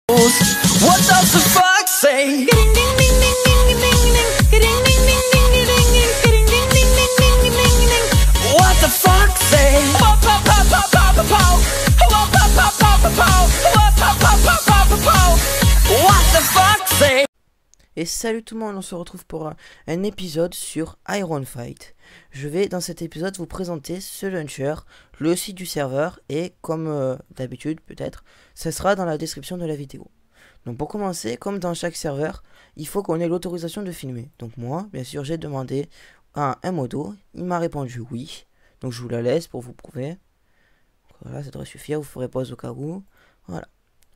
What does the fuck say? What the fuck say? What the fuck say? Et salut tout le monde, on se retrouve pour un épisode sur Iron Fight. Je vais dans cet épisode vous présenter ce launcher, le site du serveur et comme d'habitude peut-être, ça sera dans la description de la vidéo. Donc pour commencer, comme dans chaque serveur, il faut qu'on ait l'autorisation de filmer. Donc moi, bien sûr, j'ai demandé à un modo, il m'a répondu oui. Donc je vous la laisse pour vous prouver. Voilà, ça devrait suffire, vous ferez pause au cas où. Voilà.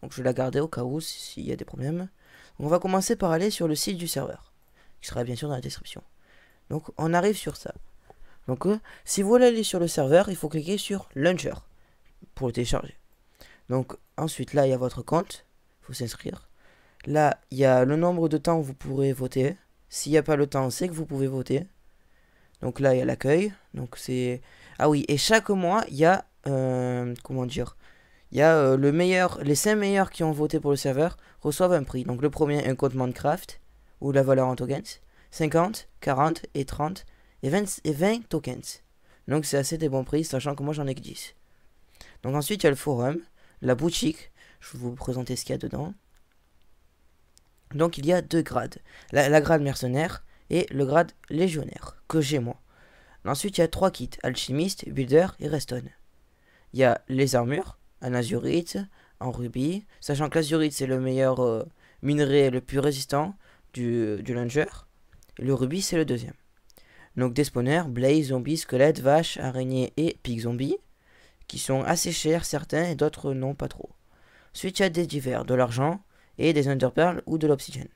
Donc je vais la garder au cas où s'il y a des problèmes. On va commencer par aller sur le site du serveur, qui sera bien sûr dans la description. Donc on arrive sur ça. Donc si vous voulez aller sur le serveur, il faut cliquer sur Launcher pour le télécharger. Donc ensuite là il y a votre compte, il faut s'inscrire. Là il y a le nombre de temps où vous pourrez voter. S'il n'y a pas le temps, c'est que vous pouvez voter. Donc là il y a l'accueil. Donc c'est... Ah oui, et chaque mois il y a... comment dire, il y a les 5 meilleurs qui ont voté pour le serveur reçoivent un prix. Donc le premier, un compte Minecraft, ou la valeur en tokens, 50, 40 et 30 et 20 tokens. Donc c'est assez des bons prix, sachant que moi j'en ai que 10. Donc ensuite il y a le forum, la boutique, je vais vous présenter ce qu'il y a dedans. Donc il y a deux grades, la grade mercenaire et le grade légionnaire, que j'ai moi. Ensuite il y a 3 kits, alchimiste, builder et redstone. Il y a les armures, en azurite, en rubis, sachant que l'azurite c'est le meilleur minerai le plus résistant du launcher, et le rubis c'est le deuxième. Donc des spawners, blaze, zombies, squelettes, vaches, araignées et pig zombies, qui sont assez chers certains et d'autres non pas trop. Ensuite il y a des divers, de l'argent et des underpearls ou de l'obsidienne,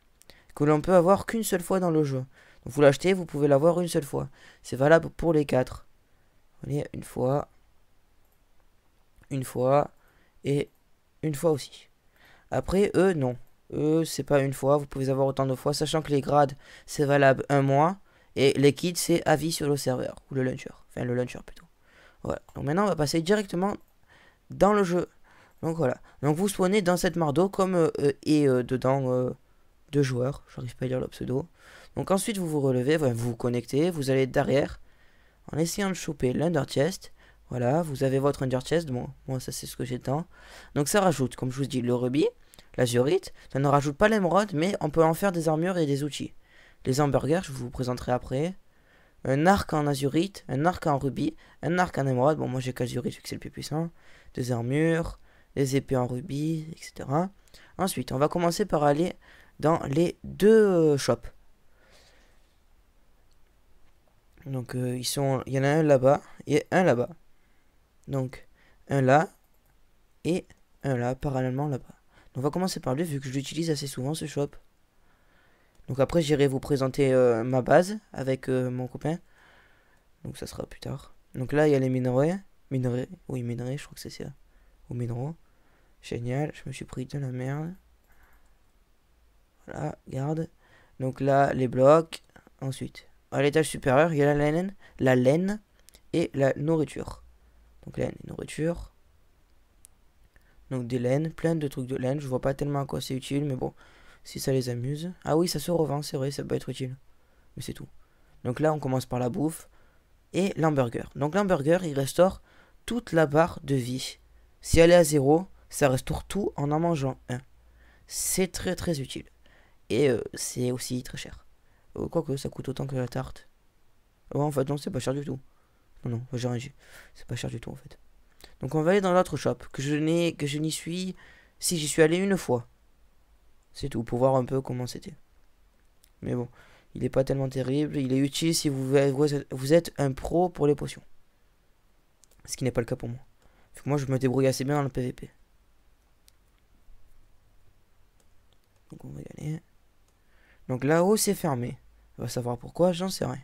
que l'on peut avoir qu'une seule fois dans le jeu. Donc vous l'achetez, vous pouvez l'avoir une seule fois. C'est valable pour les 4. Allez, une fois et une fois aussi. Après eux non, eux c'est pas une fois, vous pouvez avoir autant de fois, sachant que les grades c'est valable un mois et les kits c'est à vie sur le serveur ou le launcher, enfin le launcher plutôt. Voilà, donc maintenant on va passer directement dans le jeu. Donc voilà, donc vous spawnez dans cette mare d'eau comme dedans 2 joueurs, j'arrive pas à lire le pseudo. Donc ensuite vous vous relevez, vous vous connectez, vous allez derrière en essayant de choper l'under chest. Voilà, vous avez votre Ender Chest, bon, moi ça c'est ce que j'ai dedans. Donc ça rajoute, comme je vous dis, le rubis, l'azurite, ça ne rajoute pas l'émeraude, mais on peut en faire des armures et des outils. Les hamburgers, je vous présenterai après. Un arc en azurite, un arc en rubis, un arc en émeraude, bon moi j'ai qu'azurite vu que c'est le plus puissant. Des armures, des épées en rubis, etc. Ensuite, on va commencer par aller dans les deux shops. Donc il y en a un là-bas et un là-bas. Donc, un là et un là, parallèlement là-bas. Donc, on va commencer par lui, vu que je l'utilise assez souvent, ce shop. Donc, après, j'irai vous présenter ma base avec mon copain. Donc, ça sera plus tard. Donc, là, il y a les minerais. Oui, minerais, je crois que c'est ça. Ou minéraux. Génial, je me suis pris de la merde. Voilà, garde. Donc, là, les blocs. Ensuite, à l'étage supérieur, il y a la laine et la nourriture. Donc laine et nourriture. Donc des laines, plein de trucs de laine. Je vois pas tellement à quoi c'est utile, mais bon, si ça les amuse. Ah oui, ça se revend, c'est vrai, ça peut être utile. Mais c'est tout. Donc là, on commence par la bouffe et l'hamburger. Donc l'hamburger, il restaure toute la barre de vie. Si elle est à 0, ça restaure tout en mangeant un. C'est très très utile. Et c'est aussi très cher. Quoique, ça coûte autant que la tarte. Ouais, en fait, non, c'est pas cher du tout. Non, j'ai rien dit. C'est pas cher du tout en fait. Donc on va aller dans l'autre shop que je n'y suis. Si j'y suis allé une fois. C'est tout, pour voir un peu comment c'était. Mais bon, il est pas tellement terrible. Il est utile si vous êtes un pro pour les potions. Ce qui n'est pas le cas pour moi. Vu que moi je me débrouille assez bien dans le PVP. Donc on va y aller. Donc là-haut c'est fermé. On va savoir pourquoi, j'en sais rien.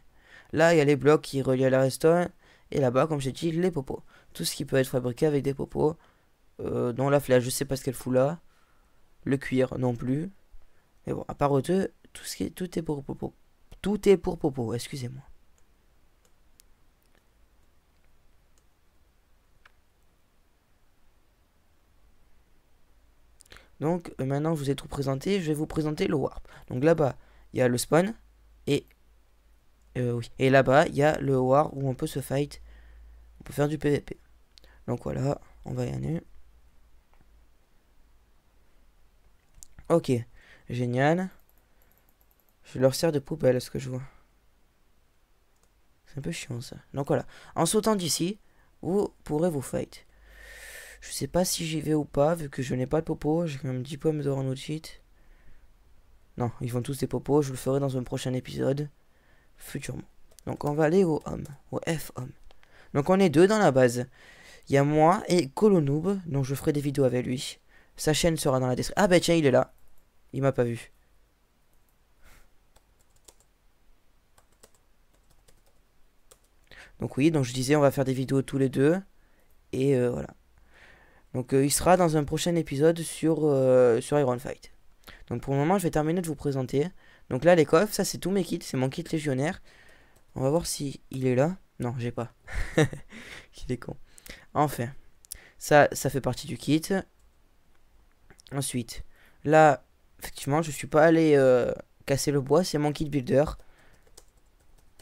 Là il y a les blocs qui relient à la redstone. Et là-bas, comme j'ai dit, les popos. Tout ce qui peut être fabriqué avec des popos. Dont la flèche, je sais pas ce qu'elle fout là. Le cuir, non plus. Mais bon, à part eux deux, tout est pour popo. Tout est pour popo, excusez-moi. Donc maintenant que je vous ai tout présenté, je vais vous présenter le warp. Donc là-bas, il y a le spawn. Et oui. Et là-bas, il y a le warp où on peut se fight. On peut faire du PVP. Donc voilà, on va y aller. Ok, génial. Je leur sers de poubelle à ce que je vois. C'est un peu chiant ça. Donc voilà, en sautant d'ici, vous pourrez vous fight. Je sais pas si j'y vais ou pas, vu que je n'ai pas de popo. J'ai quand même 10 pommes de Renault cheat. Non, ils vont tous des popos. Je le ferai dans un prochain épisode. Futurement. Donc on va aller au home. Au F-home. Donc on est deux dans la base. Il y a moi et Colonoob. Donc je ferai des vidéos avec lui. Sa chaîne sera dans la description. Ah bah tiens, il est là. Il m'a pas vu. Donc oui, donc je disais on va faire des vidéos tous les deux. Et voilà. Donc il sera dans un prochain épisode sur Iron Fight. Donc pour le moment je vais terminer de vous présenter. Donc là les coffres, ça c'est tous mes kits, c'est mon kit légionnaire. On va voir si il est là. Non, j'ai pas. Il est con. Enfin, ça fait partie du kit. Ensuite, là, effectivement, je suis pas allé casser le bois, c'est mon kit builder.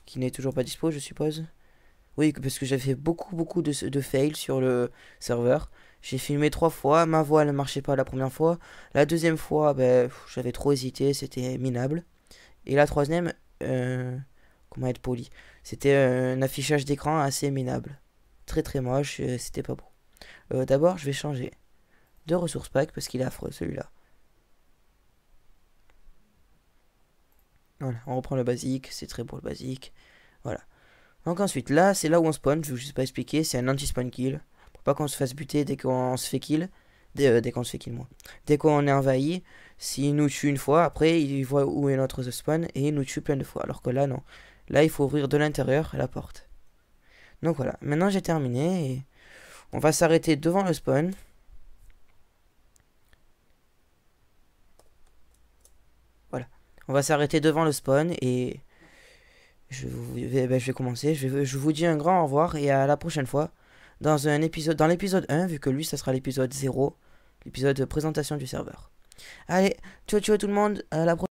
Qui n'est toujours pas dispo, je suppose. Oui, parce que j'ai fait beaucoup de fails sur le serveur. J'ai filmé 3 fois, ma voix ne marchait pas la première fois. La deuxième fois, ben, j'avais trop hésité, c'était minable. Et la troisième, comment être poli, c'était un affichage d'écran assez minable. Très moche, c'était pas beau. D'abord, je vais changer de ressources pack parce qu'il est affreux celui-là. Voilà, on reprend le basique, c'est très beau le basique. Voilà. Donc ensuite, là, c'est là où on spawn, je vais juste pas expliquer, c'est un anti-spawn kill. Pour pas qu'on se fasse buter dès qu'on se fait kill. Dès qu'on se fait kill, moi. Dès qu'on est envahi, s'il nous tue une fois, après, il voit où est notre spawn et il nous tue plein de fois. Alors que là, non. Là, il faut ouvrir de l'intérieur la porte. Donc voilà, maintenant j'ai terminé et on va s'arrêter devant le spawn. Voilà, on va s'arrêter devant le spawn et je vais commencer. Je vous dis un grand au revoir et à la prochaine fois dans un épisode, dans l'épisode 1, vu que lui ça sera l'épisode 0, l'épisode de présentation du serveur. Allez, ciao tout le monde, à la prochaine.